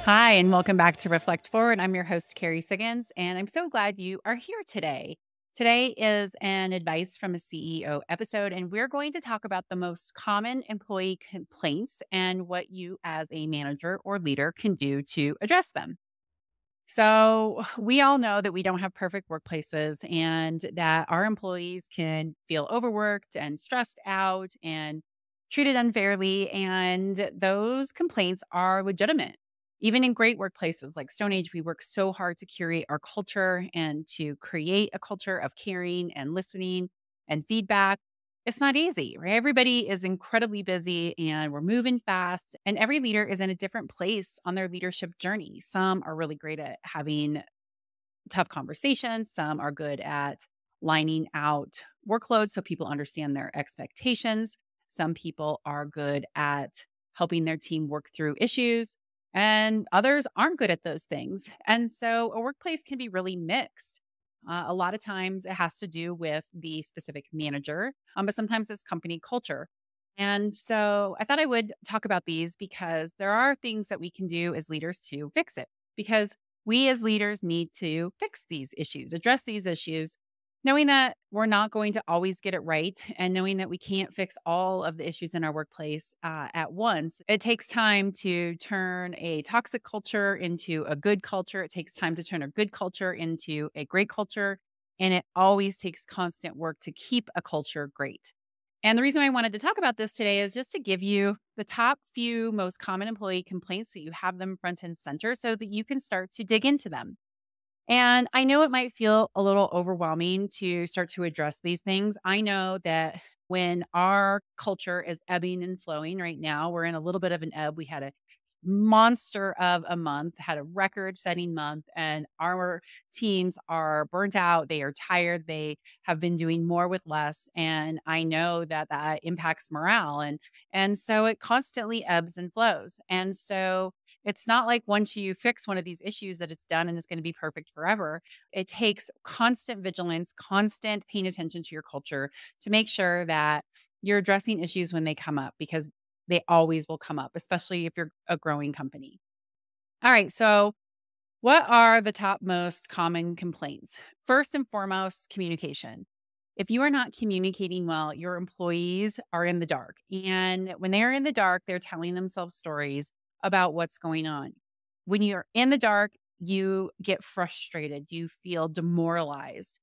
Hi, and welcome back to Reflect Forward. I'm your host, Carrie Siggins, and I'm so glad you are here today. Today is an advice from a CEO episode, and we're going to talk about the most common employee complaints and what you, as a manager or leader, can do to address them. So, we all know that we don't have perfect workplaces and that our employees can feel overworked and stressed out and treated unfairly. And those complaints are legitimate. Even in great workplaces like Stone Age, we work so hard to curate our culture and to create a culture of caring and listening and feedback. It's not easy, right? Everybody is incredibly busy and we're moving fast, and every leader is in a different place on their leadership journey. Some are really great at having tough conversations, some are good at lining out workloads so people understand their expectations. Some people are good at helping their team work through issues, and others aren't good at those things. And so a workplace can be really mixed. A lot of times it has to do with the specific manager, but sometimes it's company culture. And so I thought I would talk about these because there are things that we can do as leaders to fix it. Because we as leaders need to fix these issues, address these issues, knowing that we're not going to always get it right and knowing that we can't fix all of the issues in our workplace at once. It takes time to turn a toxic culture into a good culture. It takes time to turn a good culture into a great culture. And it always takes constant work to keep a culture great. And the reason I wanted to talk about this today is just to give you the top few most common employee complaints so you have them front and center so that you can start to dig into them. And I know it might feel a little overwhelming to start to address these things. I know that when our culture is ebbing and flowing right now, we're in a little bit of an ebb. We had a monster of a month, had a record setting month, and our teams are burnt out. They are tired. They have been doing more with less. And I know that that impacts morale. And so it constantly ebbs and flows. And so it's not like once you fix one of these issues that it's done and it's going to be perfect forever. It takes constant vigilance, constant paying attention to your culture to make sure that you're addressing issues when they come up because they always will come up, especially if you're a growing company. All right. So, what are the top most common complaints? First and foremost, communication. If you are not communicating well, your employees are in the dark. And when they're in the dark, they're telling themselves stories about what's going on. When you're in the dark, you get frustrated, you feel demoralized.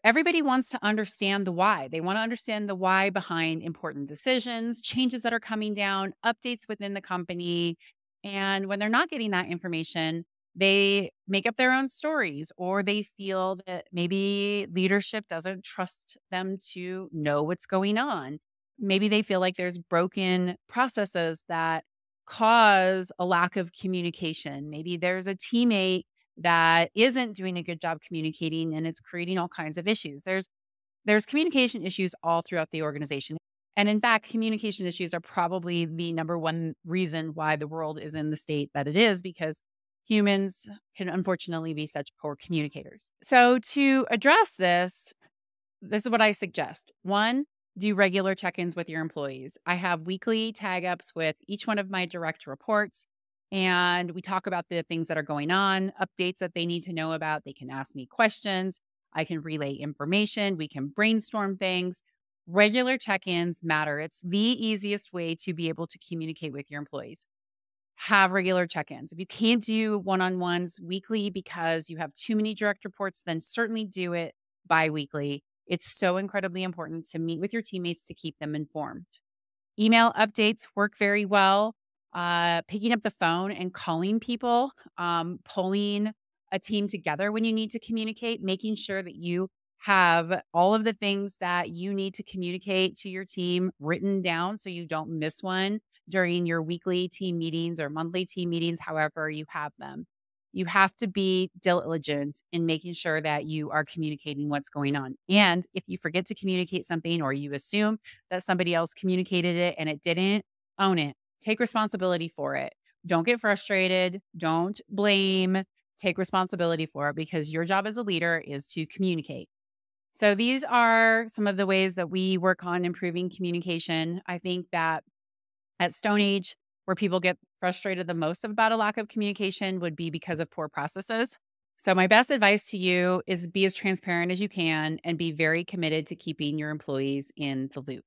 Everybody wants to understand the why. They want to understand the why behind important decisions, changes that are coming down, updates within the company. And when they're not getting that information, they make up their own stories or they feel that maybe leadership doesn't trust them to know what's going on. Maybe they feel like there's broken processes that cause a lack of communication. Maybe there's a teammate that isn't doing a good job communicating and it's creating all kinds of issues. There's communication issues all throughout the organization. And in fact, communication issues are probably the number one reason why the world is in the state that it is because humans can unfortunately be such poor communicators. So to address this, this is what I suggest. One, do regular check-ins with your employees. I have weekly tag ups with each one of my direct reports. And we talk about the things that are going on, updates that they need to know about. They can ask me questions. I can relay information. We can brainstorm things. Regular check ins matter. It's the easiest way to be able to communicate with your employees. Have regular check ins. If you can't do one on ones weekly because you have too many direct reports, then certainly do it bi weekly. It's so incredibly important to meet with your teammates to keep them informed. Email updates work very well. Picking up the phone and calling people, pulling a team together when you need to communicate, making sure that you have all of the things that you need to communicate to your team written down so you don't miss one during your weekly team meetings or monthly team meetings, however you have them. You have to be diligent in making sure that you are communicating what's going on. And if you forget to communicate something or you assume that somebody else communicated it and it didn't, own it. Take responsibility for it. Don't get frustrated. Don't blame. Take responsibility for it because your job as a leader is to communicate. So these are some of the ways that we work on improving communication. I think that at Stone Age, Where people get frustrated the most about a lack of communication would be because of poor processes. So, my best advice to you is be as transparent as you can and be very committed to keeping your employees in the loop.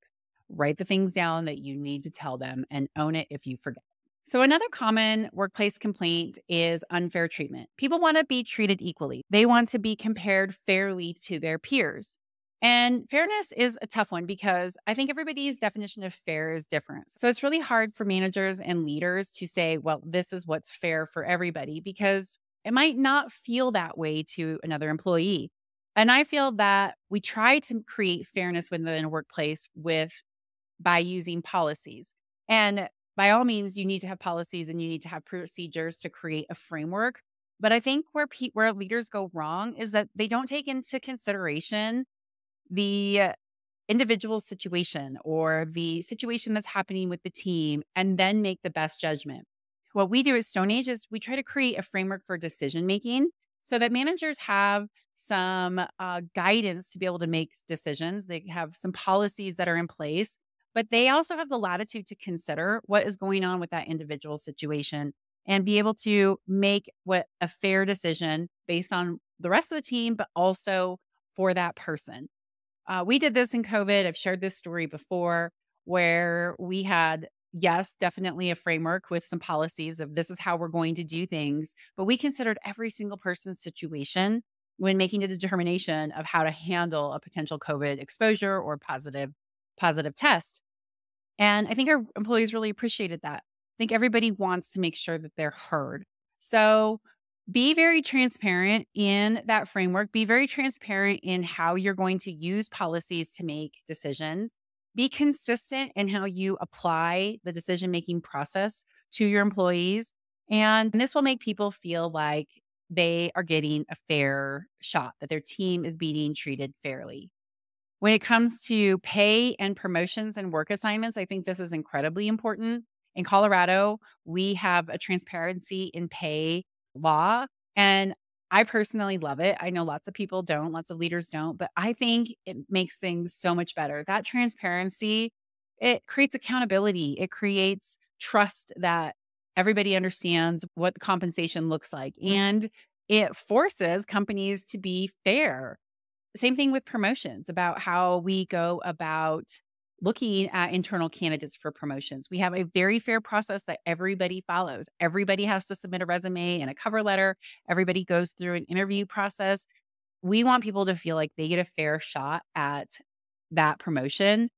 Write the things down that you need to tell them and own it if you forget. So, another common workplace complaint is unfair treatment. People want to be treated equally, they want to be compared fairly to their peers. And fairness is a tough one because I think everybody's definition of fair is different. So, it's really hard for managers and leaders to say, well, this is what's fair for everybody because it might not feel that way to another employee. And I feel that we try to create fairness within a workplace by using policies. And by all means, you need to have policies and you need to have procedures to create a framework. But I think where leaders go wrong is that they don't take into consideration the individual situation or the situation that's happening with the team and then make the best judgment. What we do at Stone Age is we try to create a framework for decision making so that managers have some guidance to be able to make decisions. They have some policies that are in place, but they also have the latitude to consider what is going on with that individual situation and be able to make what a fair decision based on the rest of the team, but also for that person. We did this in COVID. I've shared this story before where we had, yes, definitely a framework with some policies of this is how we're going to do things, but we considered every single person's situation when making a determination of how to handle a potential COVID exposure or positive test. And I think our employees really appreciated that. I think everybody wants to make sure that they're heard. So be very transparent in that framework. Be very transparent in how you're going to use policies to make decisions. Be consistent in how you apply the decision making process to your employees. And this will make people feel like they are getting a fair shot, that their team is being treated fairly. When it comes to pay and promotions and work assignments, I think this is incredibly important. In Colorado, we have a transparency in pay law, and I personally love it. I know lots of people don't, lots of leaders don't, but I think it makes things so much better. That transparency, it creates accountability. It creates trust that everybody understands what the compensation looks like, and it forces companies to be fair. Same thing with promotions, about how we go about looking at internal candidates for promotions. We have a very fair process that everybody follows. Everybody has to submit a resume and a cover letter. Everybody goes through an interview process. We want people to feel like they get a fair shot at that promotion,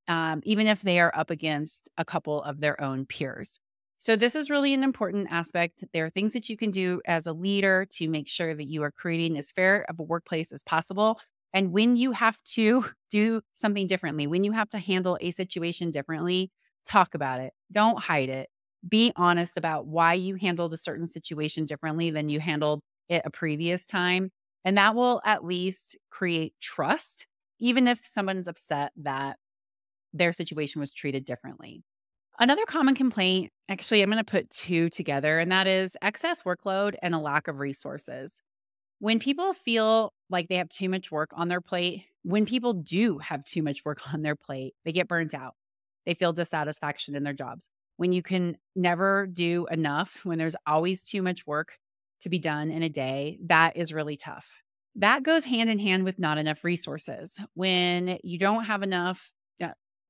even if they are up against a couple of their own peers. So, this is really an important aspect. There are things that you can do as a leader to make sure that you are creating as fair of a workplace as possible. And when you have to do something differently, when you have to handle a situation differently, talk about it. Don't hide it. Be honest about why you handled a certain situation differently than you handled it a previous time. And that will at least create trust, even if someone's upset that their situation was treated differently. Another common complaint, actually, I'm going to put two together, and that is excess workload and a lack of resources. When people feel like they have too much work on their plate, when people do have too much work on their plate, they get burnt out. They feel dissatisfaction in their jobs. When you can never do enough, when there's always too much work to be done in a day, that is really tough. That goes hand in hand with not enough resources. When you don't have enough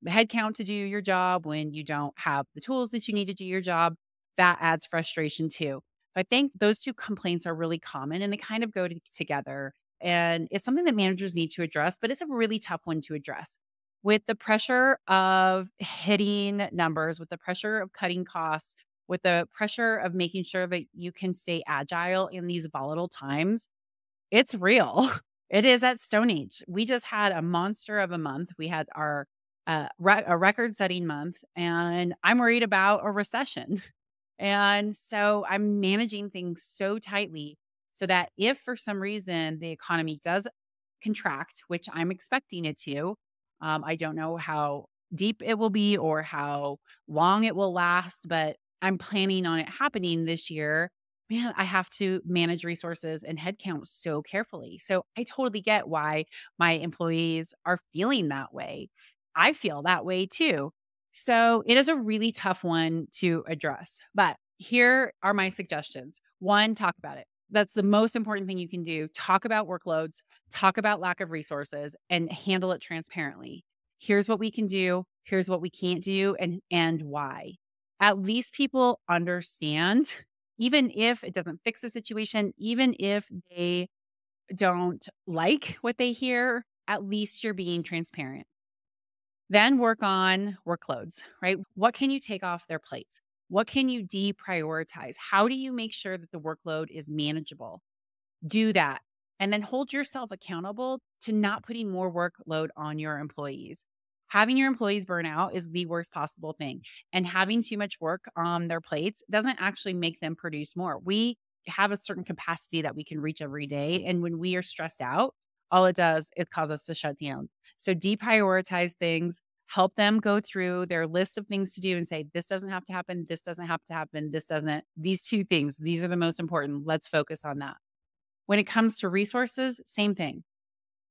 headcount to do your job, when you don't have the tools that you need to do your job, that adds frustration too. I think those two complaints are really common and they kind of go together. And it's something that managers need to address, but it's a really tough one to address. With the pressure of hitting numbers, with the pressure of cutting costs, with the pressure of making sure that you can stay agile in these volatile times, it's real. It is at Stone Age. We just had a monster of a month. We had our a record-setting month, and I'm worried about a recession. And so I'm managing things so tightly so that if for some reason the economy does contract, which I'm expecting it to, I don't know how deep it will be or how long it will last, but I'm planning on it happening this year. Man, I have to manage resources and headcount so carefully. So I totally get why my employees are feeling that way. I feel that way too. So it is a really tough one to address, but here are my suggestions. One, talk about it. That's the most important thing you can do. Talk about workloads, talk about lack of resources, and handle it transparently. Here's what we can do, here's what we can't do, and why. At least people understand, even if it doesn't fix the situation, even if they don't like what they hear, at least you're being transparent. Then work on workloads, right? What can you take off their plates? What can you deprioritize? How do you make sure that the workload is manageable? Do that. And then hold yourself accountable to not putting more workload on your employees. Having your employees burn out is the worst possible thing. And having too much work on their plates doesn't actually make them produce more. We have a certain capacity that we can reach every day. And when we are stressed out, all it does is cause us to shut down. So deprioritize things, help them go through their list of things to do and say, this doesn't have to happen. This doesn't have to happen. This doesn't, these two things, these are the most important. Let's focus on that. When it comes to resources, same thing.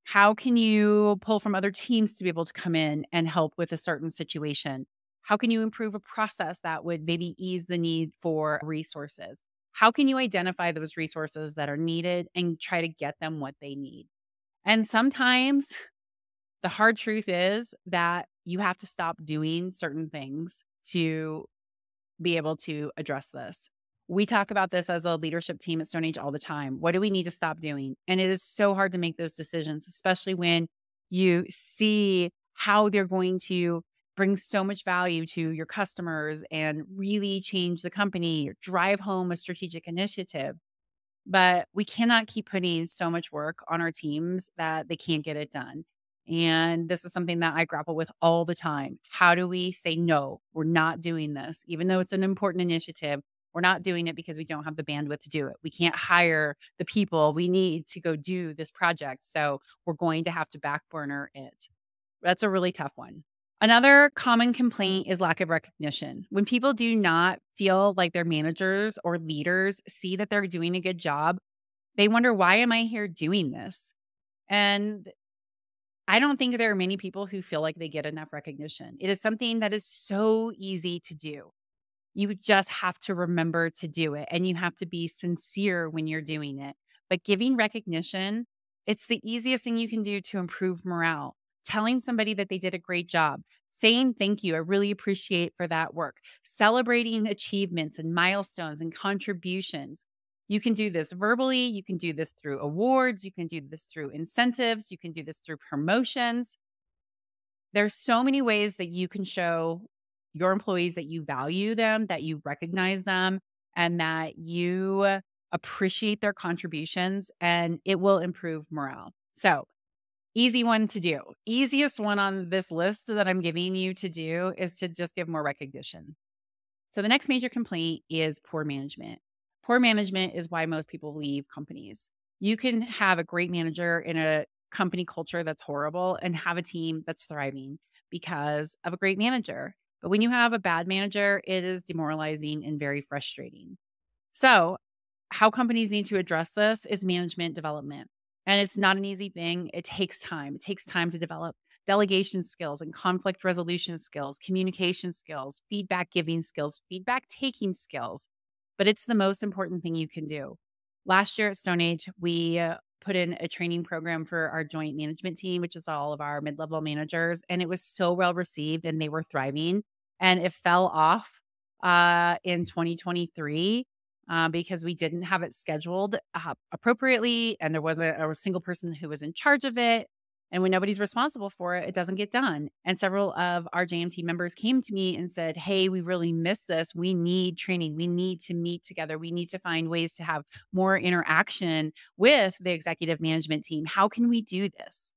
How can you pull from other teams to be able to come in and help with a certain situation? How can you improve a process that would maybe ease the need for resources? How can you identify those resources that are needed and try to get them what they need? And sometimes the hard truth is that you have to stop doing certain things to be able to address this. We talk about this as a leadership team at Stone Age all the time. What do we need to stop doing? And it is so hard to make those decisions, especially when you see how they're going to bring so much value to your customers and really change the company, or drive home a strategic initiative. But we cannot keep putting so much work on our teams that they can't get it done. And this is something that I grapple with all the time. How do we say, no, we're not doing this, even though it's an important initiative? We're not doing it because we don't have the bandwidth to do it. We can't hire the people we need to go do this project. So we're going to have to back burner it. That's a really tough one. Another common complaint is lack of recognition. When people do not feel like their managers or leaders see that they're doing a good job, they wonder, why am I here doing this? And I don't think there are many people who feel like they get enough recognition. It is something that is so easy to do. You just have to remember to do it, and you have to be sincere when you're doing it. But giving recognition, it's the easiest thing you can do to improve morale. Telling somebody that they did a great job, saying thank you, I really appreciate for that work, celebrating achievements and milestones and contributions. You can do this verbally, you can do this through awards, you can do this through incentives, you can do this through promotions. There's so many ways that you can show your employees that you value them, that you recognize them, and that you appreciate their contributions, and it will improve morale. So, easy one to do. Easiest one on this list that I'm giving you to do is to just give more recognition. So, the next major complaint is poor management. Poor management is why most people leave companies. You can have a great manager in a company culture that's horrible and have a team that's thriving because of a great manager. But when you have a bad manager, it is demoralizing and very frustrating. So, how companies need to address this is management development. And it's not an easy thing. It takes time. It takes time to develop delegation skills and conflict resolution skills, communication skills, feedback giving skills, feedback taking skills. But it's the most important thing you can do. Last year at Stone Age, we put in a training program for our joint management team, which is all of our mid level managers. And it was so well received and they were thriving. And it fell off in 2023 because we didn't have it scheduled appropriately. And there wasn't a single person who was in charge of it. And when nobody's responsible for it, it doesn't get done. And several of our JMT members came to me and said, hey, we really missed this. We need training. We need to meet together. We need to find ways to have more interaction with the executive management team. How can we do this?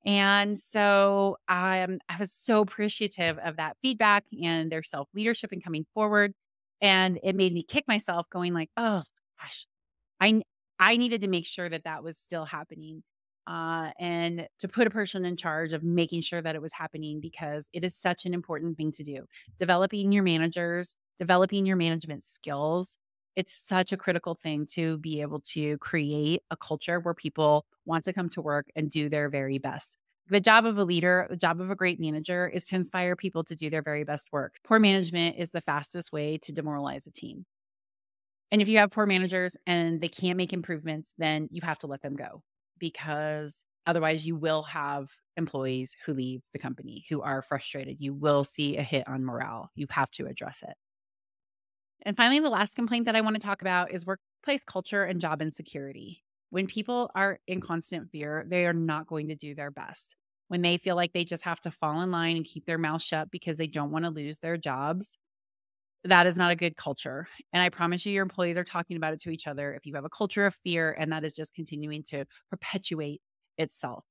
And so I was so appreciative of that feedback and their self leadership and coming forward. And it made me kick myself going like, oh gosh, I, n- I needed to make sure that that was still happening and to put a person in charge of making sure that it was happening because it is such an important thing to do. Developing your managers, developing your management skills. It's such a critical thing to be able to create a culture where people want to come to work and do their very best. The job of a leader, the job of a great manager is to inspire people to do their very best work. Poor management is the fastest way to demoralize a team. And if you have poor managers and they can't make improvements, then you have to let them go because otherwise you will have employees who leave the company who are frustrated. You will see a hit on morale. You have to address it. And finally, the last complaint that I want to talk about is workplace culture and job insecurity. When people are in constant fear, they are not going to do their best. When they feel like they just have to fall in line and keep their mouth shut because they don't want to lose their jobs, that is not a good culture. And I promise you, your employees are talking about it to each other. If you have a culture of fear and that is just continuing to perpetuate itself.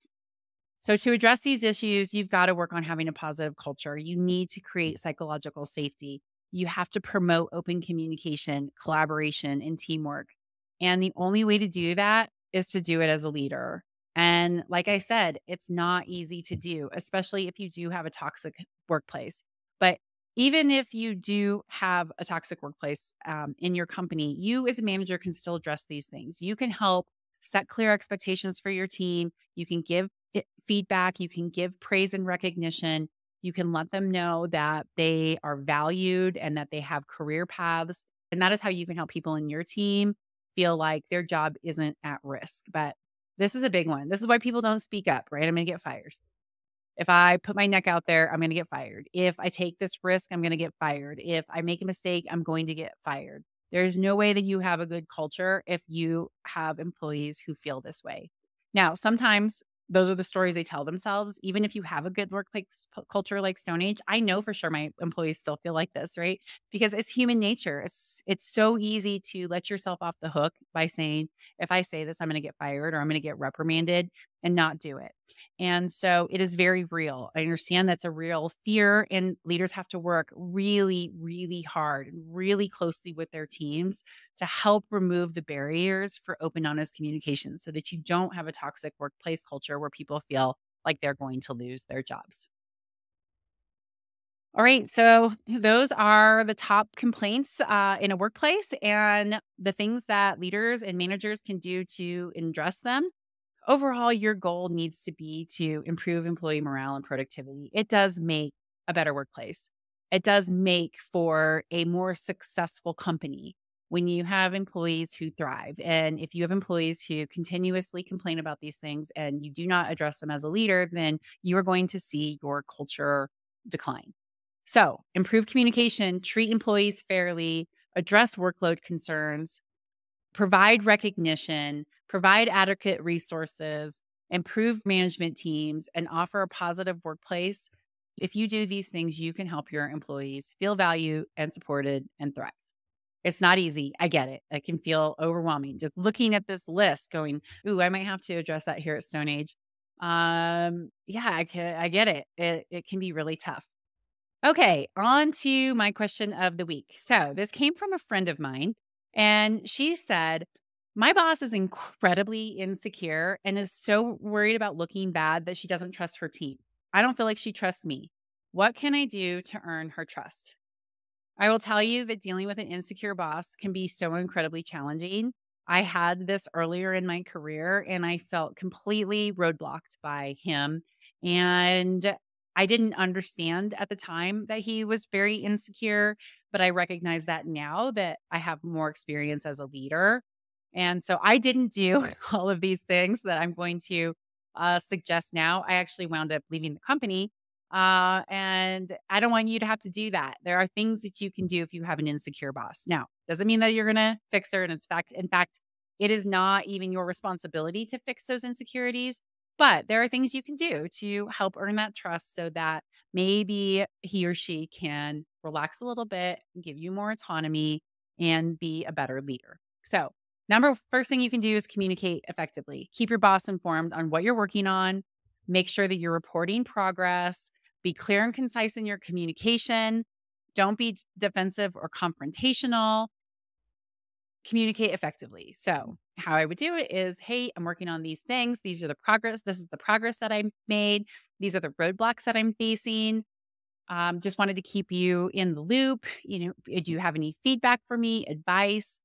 So, to address these issues, you've got to work on having a positive culture. You need to create psychological safety. You have to promote open communication, collaboration, and teamwork. And the only way to do that is to do it as a leader. And like I said, it's not easy to do, especially if you do have a toxic workplace. But even if you do have a toxic workplace in your company, you as a manager can still address these things. You can help set clear expectations for your team. You can give feedback, you can give praise and recognition. You can let them know that they are valued and that they have career paths. And that is how you can help people in your team feel like their job isn't at risk. But this is a big one. This is why people don't speak up, right? I'm going to get fired. If I put my neck out there, I'm going to get fired. If I take this risk, I'm going to get fired. If I make a mistake, I'm going to get fired. There is no way that you have a good culture if you have employees who feel this way. Now, sometimes those are the stories they tell themselves. Even if you have a good workplace culture like Stone Age, I know for sure my employees still feel like this, right? Because it's human nature. It's so easy to let yourself off the hook by saying, if I say this, I'm going to get fired or I'm going to get reprimanded and not do it. And so it is very real. I understand that's a real fear, and leaders have to work really, really hard and really closely with their teams to help remove the barriers for open, honest communication so that you don't have a toxic workplace culture where people feel like they're going to lose their jobs. All right. So those are the top complaints in a workplace and the things that leaders and managers can do to address them. Overall, your goal needs to be to improve employee morale and productivity. It does make a better workplace. It does make for a more successful company when you have employees who thrive. And if you have employees who continuously complain about these things and you do not address them as a leader, then you are going to see your culture decline. So, improve communication, treat employees fairly, address workload concerns, provide recognition, provide adequate resources, improve management teams, and offer a positive workplace. If you do these things, you can help your employees feel valued and supported and thrive. It's not easy. I get it. It can feel overwhelming. Just looking at this list, going, "Ooh, I might have to address that here at Stone Age." Yeah, I get it. It can be really tough. Okay, on to my question of the week. So, this came from a friend of mine, and she said, my boss is incredibly insecure and is so worried about looking bad that she doesn't trust her team. I don't feel like she trusts me. What can I do to earn her trust? I will tell you that dealing with an insecure boss can be so incredibly challenging. I had this earlier in my career and I felt completely roadblocked by him. And I didn't understand at the time that he was very insecure, but I recognize that now that I have more experience as a leader. And so I didn't do all of these things that I'm going to suggest now. I actually wound up leaving the company and I don't want you to have to do that. There are things that you can do if you have an insecure boss. Now, doesn't mean that you're going to fix her. And in fact, it is not even your responsibility to fix those insecurities. But there are things you can do to help earn that trust so that maybe he or she can relax a little bit, give you more autonomy, and be a better leader. So, first thing you can do is communicate effectively. Keep your boss informed on what you're working on. Make sure that you're reporting progress. Be clear and concise in your communication. Don't be defensive or confrontational. Communicate effectively. So, how I would do it is, hey, I'm working on these things. These are the progress. This is the progress that I made. These are the roadblocks that I'm facing. Just wanted to keep you in the loop. Do you have any feedback for me, advice?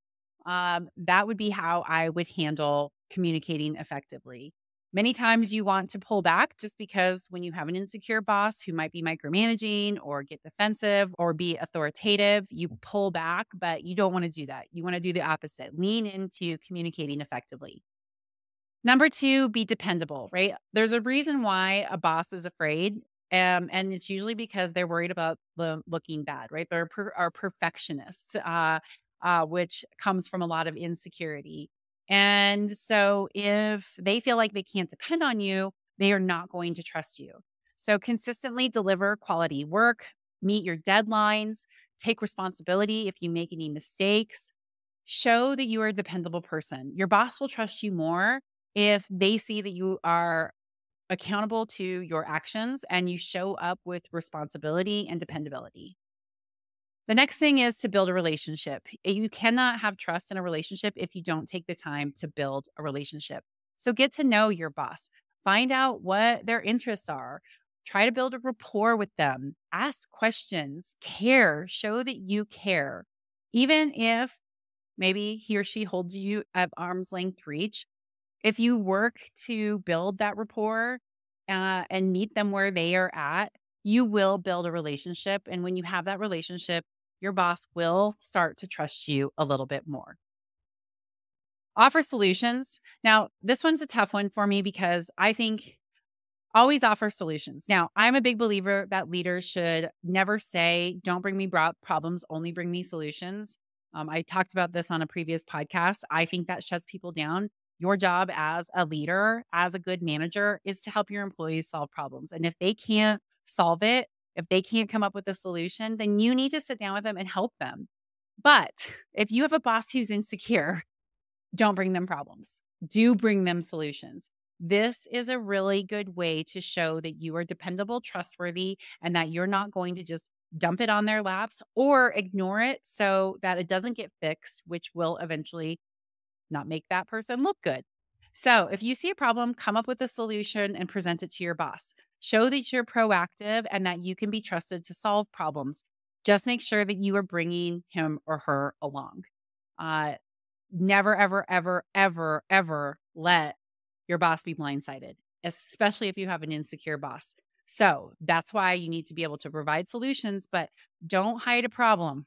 That would be how I would handle communicating effectively. Many times you want to pull back just because when you have an insecure boss who might be micromanaging or get defensive or be authoritative, you pull back, but you don't want to do that. You want to do the opposite. Lean into communicating effectively. Number 2, be dependable, right? There's a reason why a boss is afraid, and it's usually because they're worried about the looking bad, right? They're are perfectionists, which comes from a lot of insecurity. And so if they feel like they can't depend on you, they are not going to trust you. So consistently deliver quality work, meet your deadlines, take responsibility if you make any mistakes. Show that you are a dependable person. Your boss will trust you more if they see that you are accountable to your actions and you show up with responsibility and dependability. The next thing is to build a relationship. You cannot have trust in a relationship if you don't take the time to build a relationship. So get to know your boss, find out what their interests are, try to build a rapport with them, ask questions, care, show that you care. Even if maybe he or she holds you at arm's length reach. If you work to build that rapport and meet them where they are at, you will build a relationship. And when you have that relationship, your boss will start to trust you a little bit more. Offer solutions. Now, this one's a tough one for me because I think always offer solutions. Now, I'm a big believer that leaders should never say, don't bring me problems, only bring me solutions. I talked about this on a previous podcast. I think that shuts people down. Your job as a leader, as a good manager, is to help your employees solve problems. And if they can't solve it, if they can't come up with a solution, then you need to sit down with them and help them. But if you have a boss who's insecure, don't bring them problems. Do bring them solutions. This is a really good way to show that you are dependable, trustworthy, and that you're not going to just dump it on their laps or ignore it so that it doesn't get fixed, which will eventually not make that person look good. So, if you see a problem, come up with a solution and present it to your boss. Show that you're proactive and that you can be trusted to solve problems. Just make sure that you are bringing him or her along. Uh, Never, ever, ever, ever, ever let your boss be blindsided, especially if you have an insecure boss. So that's why you need to be able to provide solutions, but don't hide a problem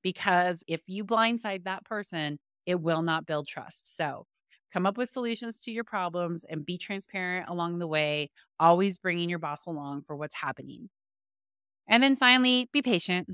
because if you blindside that person, it will not build trust. So come up with solutions to your problems and be transparent along the way, always bringing your boss along for what's happening. And then finally, be patient.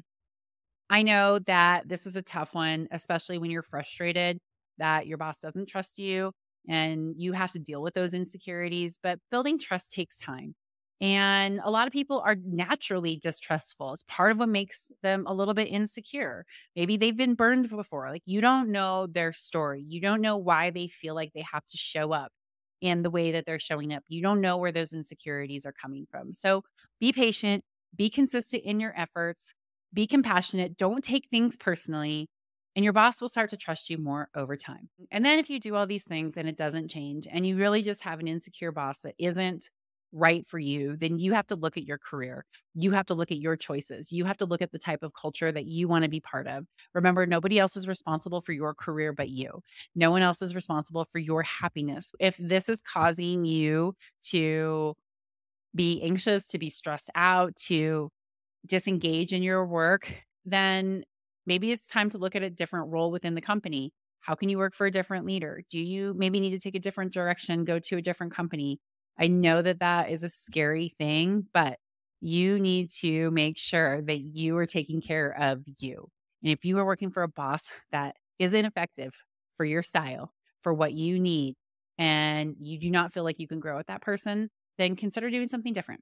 I know that this is a tough one, especially when you're frustrated that your boss doesn't trust you and you have to deal with those insecurities. But building trust takes time. And a lot of people are naturally distrustful. It's part of what makes them a little bit insecure. Maybe they've been burned before. Like you don't know their story. You don't know why they feel like they have to show up in the way that they're showing up. You don't know where those insecurities are coming from. So be patient, be consistent in your efforts, be compassionate, don't take things personally, and your boss will start to trust you more over time. And then if you do all these things and it doesn't change and you really just have an insecure boss that isn't right for you, then you have to look at your career. You have to look at your choices. You have to look at the type of culture that you want to be part of. Remember, nobody else is responsible for your career but you. No one else is responsible for your happiness. If this is causing you to be anxious, to be stressed out, to disengage in your work, then maybe it's time to look at a different role within the company. How can you work for a different leader? Do you maybe need to take a different direction, go to a different company? I know that that is a scary thing, but you need to make sure that you are taking care of you. And if you are working for a boss that isn't effective for your style, for what you need, and you do not feel like you can grow with that person, then consider doing something different.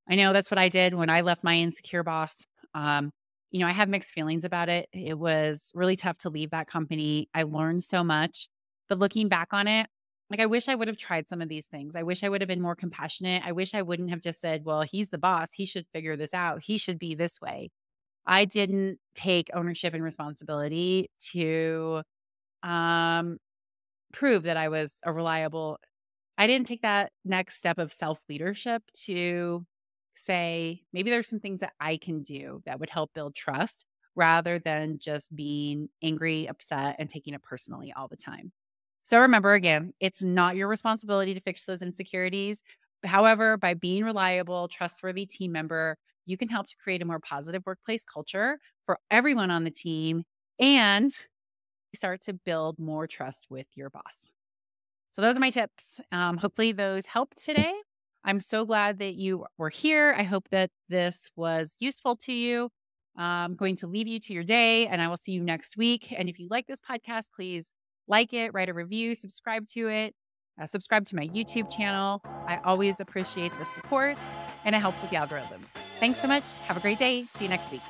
I know that's what I did when I left my insecure boss. I have mixed feelings about it. It was really tough to leave that company. I learned so much, but looking back on it, like I wish I would have tried some of these things. I wish I would have been more compassionate. I wish I wouldn't have just said, well, he's the boss. He should figure this out. He should be this way. I didn't take ownership and responsibility to um, prove that I was a reliable I didn't take that next step of self-leadership to say, maybe there's some things that I can do that would help build trust rather than just being angry, upset, and taking it personally all the time. So remember, again, it's not your responsibility to fix those insecurities. However, by being reliable, trustworthy team member, you can help to create a more positive workplace culture for everyone on the team and start to build more trust with your boss. So those are my tips. Hopefully those helped today. I'm so glad that you were here. I hope that this was useful to you. I'm going to leave you to your day and I will see you next week. And if you like this podcast, please like it, write a review, subscribe to it, subscribe to my YouTube channel. I always appreciate the support and it helps with the algorithms. Thanks so much. Have a great day. See you next week.